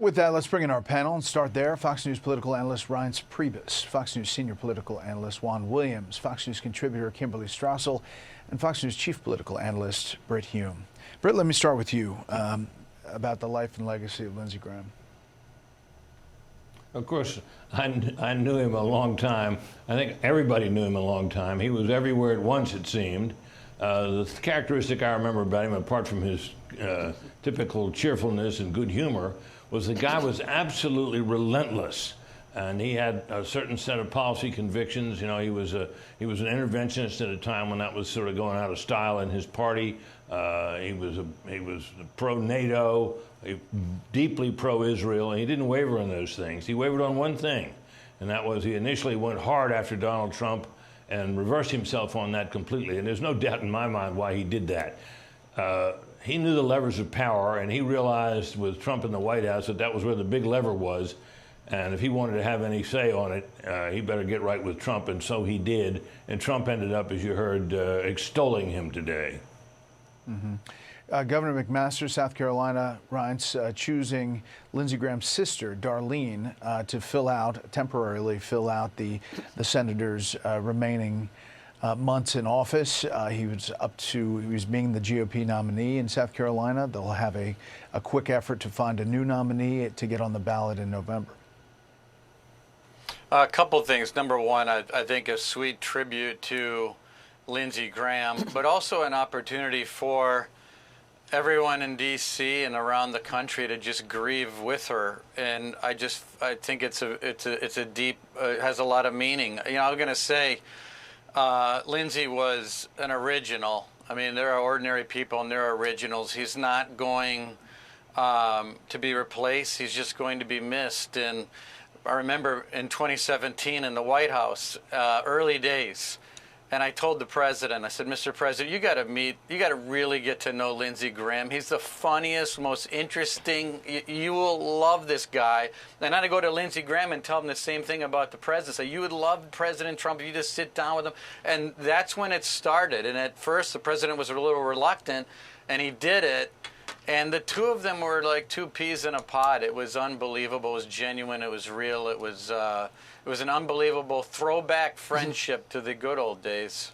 With that, let's bring in our panel and start there. Fox News political analyst Ryan Priebus, Fox News senior political analyst Juan Williams, Fox News contributor Kimberly Strassel, and Fox News chief political analyst Brit Hume. Brit, let me start with you about the life and legacy of Lindsey Graham. Of course, I knew him a long time. I think everybody knew him a long time. He was everywhere at once, it seemed. The characteristic I remember about him, apart from his typical cheerfulness and good humor, was the guy was absolutely relentless. And he had a certain set of policy convictions. You know, he was an interventionist at a time when that was sort of going out of style in his party. He was pro-NATO, deeply pro-Israel, and he didn't waver on those things. He wavered on one thing, and that was he initially went hard after Donald Trump and reversed himself on that completely. And there's no doubt in my mind why he did that. He knew the levers of power, and he realized with Trump in the White House that was where the big lever was. And if he wanted to have any say on it, he better get right with Trump, and so he did. And Trump ended up, as you heard, extolling him today. Mm-hmm. Governor McMaster, South Carolina, Reince, choosing Lindsey Graham's sister, Darlene, to temporarily fill out the senator's remaining months in office. He was being the GOP nominee in South Carolina. They'll have a quick effort to find a new nominee to get on the ballot in November. A couple things. Number one, I think a sweet tribute to Lindsey Graham, but also an opportunity for everyone in D.C. and around the country to just grieve with her. And I think it's a deep, has a lot of meaning. You know, I'm going to say Lindsey was an original. I mean, there are ordinary people and there are originals. He's not going to be replaced. He's just going to be missed. And I remember in 2017 in the White House, early days, and I told the president, I said, Mr. President, you got to really get to know Lindsey Graham. He's the funniest, most interesting. You will love this guy. And then I go to Lindsey Graham and tell him the same thing about the president. So you would love President Trump if you just sit down with him. And that's when it started. And at first, the president was a little reluctant, and he did it. And the two of them were like two peas in a pod. It was unbelievable. It was genuine. It was real. It was an unbelievable throwback friendship to the good old days.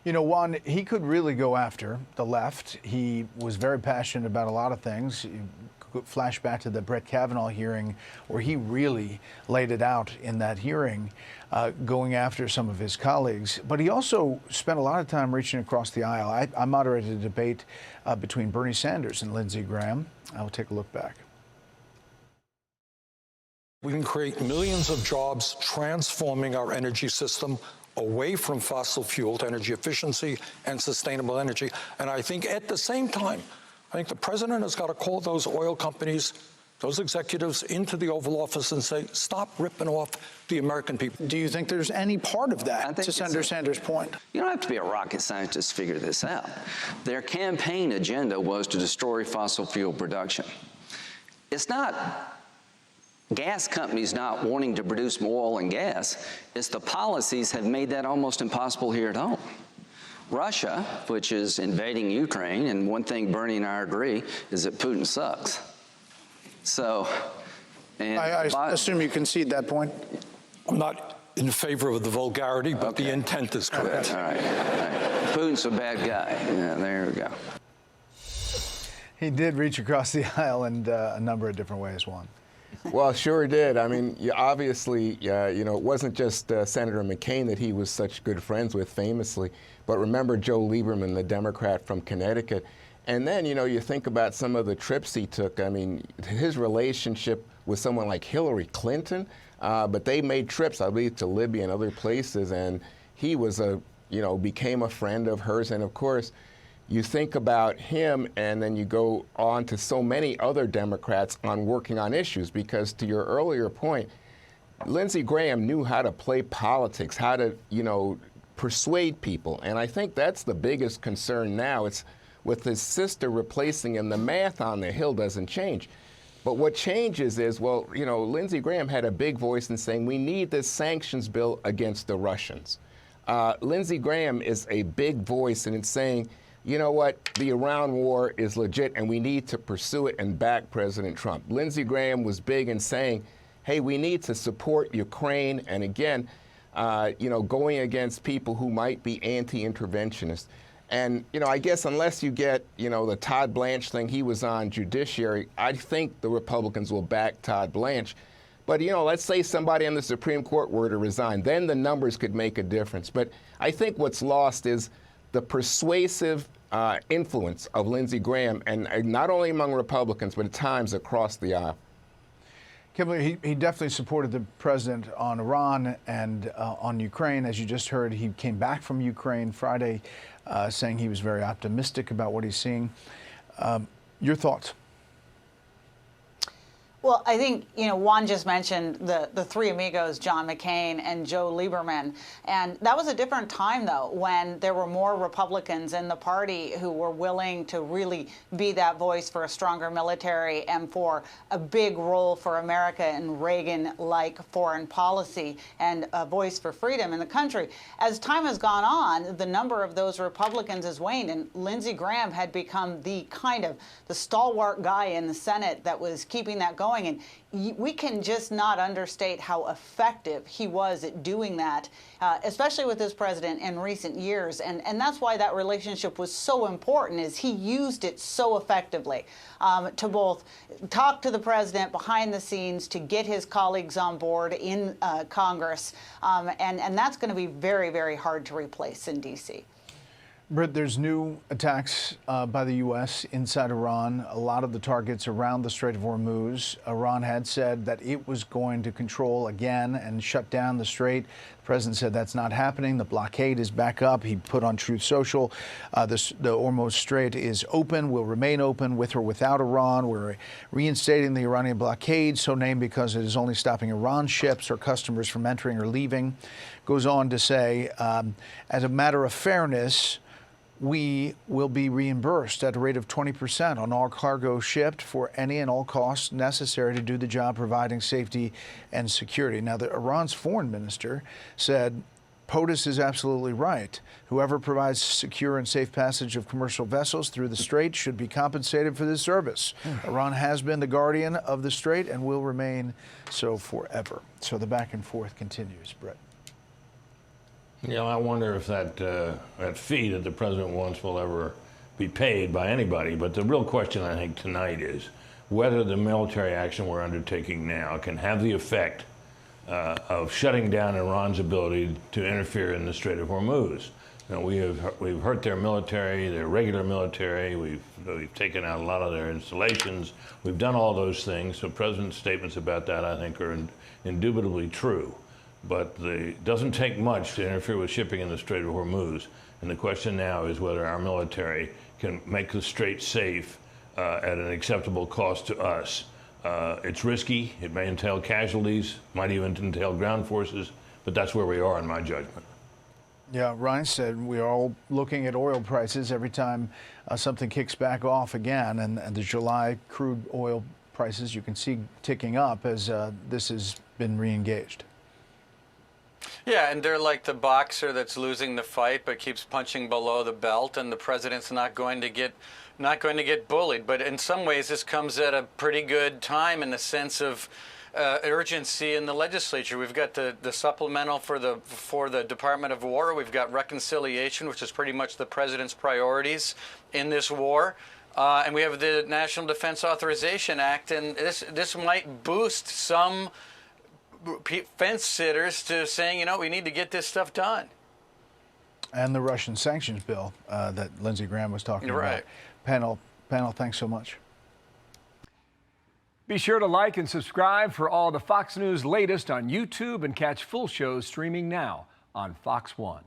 You know, Juan, he could really go after the left. He was very passionate about a lot of things. You could flash back to the Brett Kavanaugh hearing where he really laid it out in that hearing, going after some of his colleagues. But he also spent a lot of time reaching across the aisle. I moderated a debate between Bernie Sanders and Lindsey Graham. I will take a look back. We can create millions of jobs transforming our energy system away from fossil fuel to energy efficiency and sustainable energy. And I think at the same time, I think the president has got to call those oil companies, those executives into the Oval Office and say, stop ripping off the American people. Do you think there's any part of that, to Senator Sanders' point? You don't have to be a rocket scientist to figure this out. Their campaign agenda was to destroy fossil fuel production. It's not gas companies not wanting to produce more oil and gas. It's the policies have made that almost impossible here at home. Russia, which is invading Ukraine, and one thing Bernie and I agree is that Putin sucks. So, and I assume you concede that point. I'm not in favor of the vulgarity, but the intent is correct. All right. Putin's a bad guy. Yeah, there we go. He did reach across the aisle in a number of different ways, Juan. Well, sure did. I mean, obviously, you know, it wasn't just Senator McCain that he was such good friends with famously, but remember Joe Lieberman, the Democrat from Connecticut. And then, you know, you think about some of the trips he took. I mean, his relationship with someone like Hillary Clinton, but they made trips, I believe, to Libya and other places, and he was became a friend of hers. And of course, you think about him, and then you go on to so many other Democrats on working on issues, because to your earlier point, Lindsey Graham knew how to play politics, how to, you know, persuade people. And I think that's the biggest concern now. It's with his sister replacing him, the math on the Hill doesn't change. But what changes is, well, you know, Lindsey Graham had a big voice in saying we need this sanctions bill against the Russians. Lindsey Graham is a big voice, and it's saying you know what, the Iran war is legit and we need to pursue it and back President Trump. Lindsey Graham was big in saying, hey, we need to support Ukraine, and again, going against people who might be anti-interventionist. And, I guess unless you get, the Todd Blanche thing he was on, judiciary, I think the Republicans will back Todd Blanche. But, let's say somebody on the Supreme Court were to resign, then the numbers could make a difference. But I think what's lost is the persuasive influence of Lindsey Graham, and not only among Republicans, but at times across the aisle. Kimberly, he definitely supported the president on Iran and on Ukraine. As you just heard, he came back from Ukraine Friday saying he was very optimistic about what he's seeing. Your thoughts? Well, I think, Juan just mentioned the three amigos, John McCain and Joe Lieberman. And that was a different time, though, when there were more Republicans in the party who were willing to really be that voice for a stronger military and for a big role for America in Reagan-like foreign policy and a voice for freedom in the country. As time has gone on, the number of those Republicans has waned, and Lindsey Graham had become the stalwart guy in the Senate that was keeping that going. And we can just not understate how effective he was at doing that, especially with this president in recent years. And that's why that relationship was so important, is he used it so effectively to both talk to the president behind the scenes, to get his colleagues on board in Congress. And that's going to be very, very hard to replace in D.C. Brit, there's new attacks by the U.S. inside Iran. A lot of the targets around the Strait of Hormuz. Iran had said that it was going to control again and shut down the Strait. The president said that's not happening. The blockade is back up. He put on Truth Social. The Hormuz Strait is open, will remain open with or without Iran. We're reinstating the Iranian blockade, so named because it is only stopping Iran ships or customers from entering or leaving. Goes on to say, as a matter of fairness, we will be reimbursed at a rate of 20% on all cargo shipped for any and all costs necessary to do the job, providing safety and security. Now, Iran's foreign minister said, POTUS is absolutely right. Whoever provides secure and safe passage of commercial vessels through the Strait should be compensated for this service. Iran has been the guardian of the Strait and will remain so forever. So the back and forth continues, Brett. I wonder if that fee that the president wants will ever be paid by anybody. But the real question, I think, tonight is whether the military action we're undertaking now can have the effect of shutting down Iran's ability to interfere in the Strait of Hormuz. We've hurt their military, their regular military. We've taken out a lot of their installations. We've done all those things. So the president's statements about that, I think, are indubitably true. But it doesn't take much to interfere with shipping in the Strait of Hormuz. And the question now is whether our military can make the Strait safe at an acceptable cost to us. It's risky. It may entail casualties, might even entail ground forces, but that's where we are in my judgment. Yeah, Ryan said we are all looking at oil prices every time something kicks back off again. And the July crude oil prices you can see ticking up as this has been re-engaged. Yeah, and they're like the boxer that's losing the fight but keeps punching below the belt, and the president's not going to get bullied. But in some ways, this comes at a pretty good time in the sense of urgency in the legislature. We've got the supplemental for the Department of War. We've got reconciliation, which is pretty much the president's priorities in this war. And we have the National Defense Authorization Act, and this might boost some fence sitters to saying, we need to get this stuff done. And the Russian sanctions bill that Lindsey Graham was talking about. Panel, thanks so much. Be sure to like and subscribe for all the Fox News latest on YouTube and catch full shows streaming now on Fox One.